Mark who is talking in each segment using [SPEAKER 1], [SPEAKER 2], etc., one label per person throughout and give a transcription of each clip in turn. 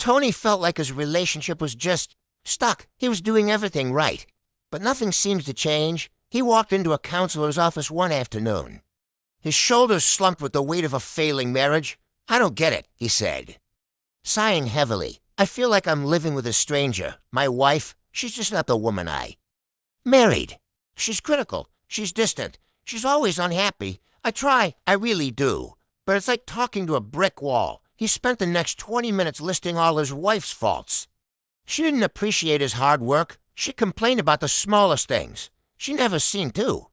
[SPEAKER 1] Tony felt like his relationship was just stuck. He was doing everything right, but nothing seems to change. He walked into a counselor's office one afternoon. His shoulders slumped with the weight of a failing marriage. "I don't get it," he said. Sighing heavily, "I feel like I'm living with a stranger. My wife, she's just not the woman I married. She's critical. She's distant. She's always unhappy. I try, I really do. But it's like talking to a brick wall." He spent the next 20 minutes listing all his wife's faults. She didn't appreciate his hard work. She complained about the smallest things. She never seemed to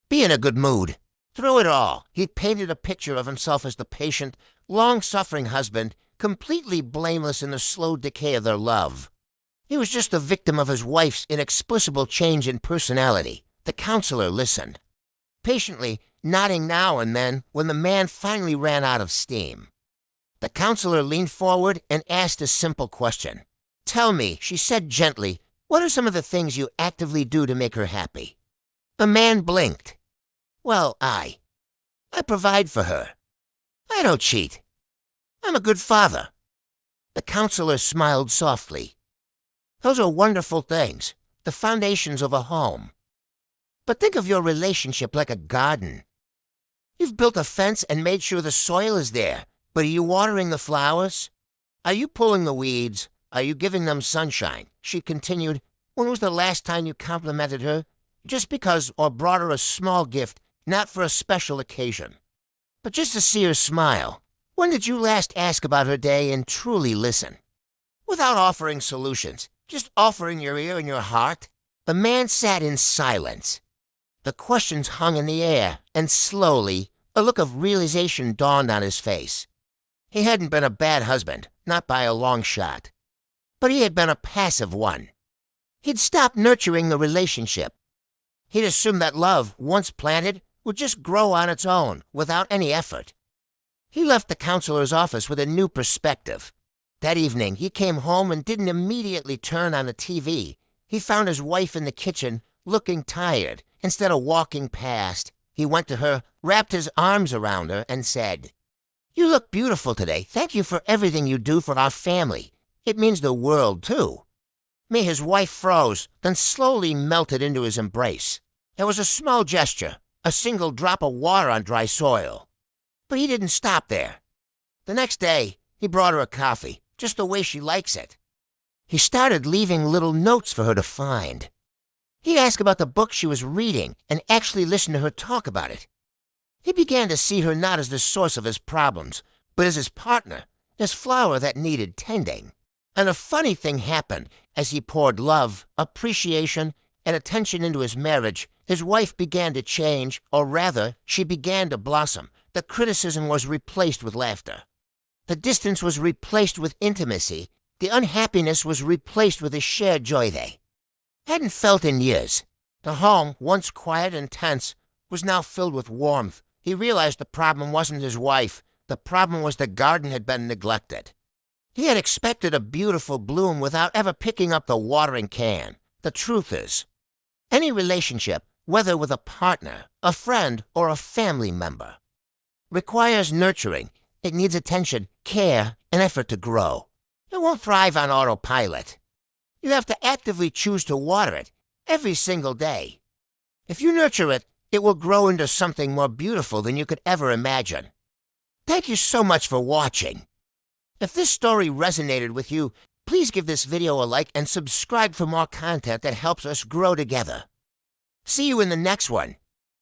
[SPEAKER 1] be in a good mood. Through it all, he painted a picture of himself as the patient, long-suffering husband, completely blameless in the slow decay of their love. He was just the victim of his wife's inexplicable change in personality. The counselor listened, patiently nodding now and then when the man finally ran out of steam. The counselor leaned forward and asked a simple question. "Tell me," she said gently, "what are some of the things you actively do to make her happy?" The man blinked. "Well, I provide for her. I don't cheat. I'm a good father." The counselor smiled softly. "Those are wonderful things, the foundations of a home. But think of your relationship like a garden. You've built a fence and made sure the soil is there, but are you watering the flowers? Are you pulling the weeds? Are you giving them sunshine?" She continued. "When was the last time you complimented her? Just because, or brought her a small gift, not for a special occasion, but just to see her smile? When did you last ask about her day and truly listen? Without offering solutions, just offering your ear and your heart?" The man sat in silence. The questions hung in the air, and slowly, a look of realization dawned on his face. He hadn't been a bad husband, not by a long shot, but he had been a passive one. He'd stopped nurturing the relationship. He'd assumed that love, once planted, would just grow on its own, without any effort. He left the counselor's office with a new perspective. That evening, he came home and didn't immediately turn on the TV. He found his wife in the kitchen, looking tired. Instead of walking past, he went to her, wrapped his arms around her, and said, "You look beautiful today. Thank you for everything you do for our family. It means the world, too." His wife froze, then slowly melted into his embrace. It was a small gesture, a single drop of water on dry soil. But he didn't stop there. The next day, he brought her a coffee, just the way she likes it. He started leaving little notes for her to find. He asked about the book she was reading and actually listened to her talk about it. He began to see her not as the source of his problems, but as his partner, his flower that needed tending. And a funny thing happened. As he poured love, appreciation, and attention into his marriage, his wife began to change, or rather, she began to blossom. The criticism was replaced with laughter. The distance was replaced with intimacy. The unhappiness was replaced with a shared joy they hadn't felt in years. The home, once quiet and tense, was now filled with warmth. He realized the problem wasn't his wife. The problem was the garden had been neglected. He had expected a beautiful bloom without ever picking up the watering can. The truth is, any relationship, whether with a partner, a friend, or a family member, requires nurturing. It needs attention, care, and effort to grow. It won't thrive on autopilot. You have to actively choose to water it every single day. If you nurture it, it will grow into something more beautiful than you could ever imagine. Thank you so much for watching. If this story resonated with you, please give this video a like and subscribe for more content that helps us grow together. See you in the next one.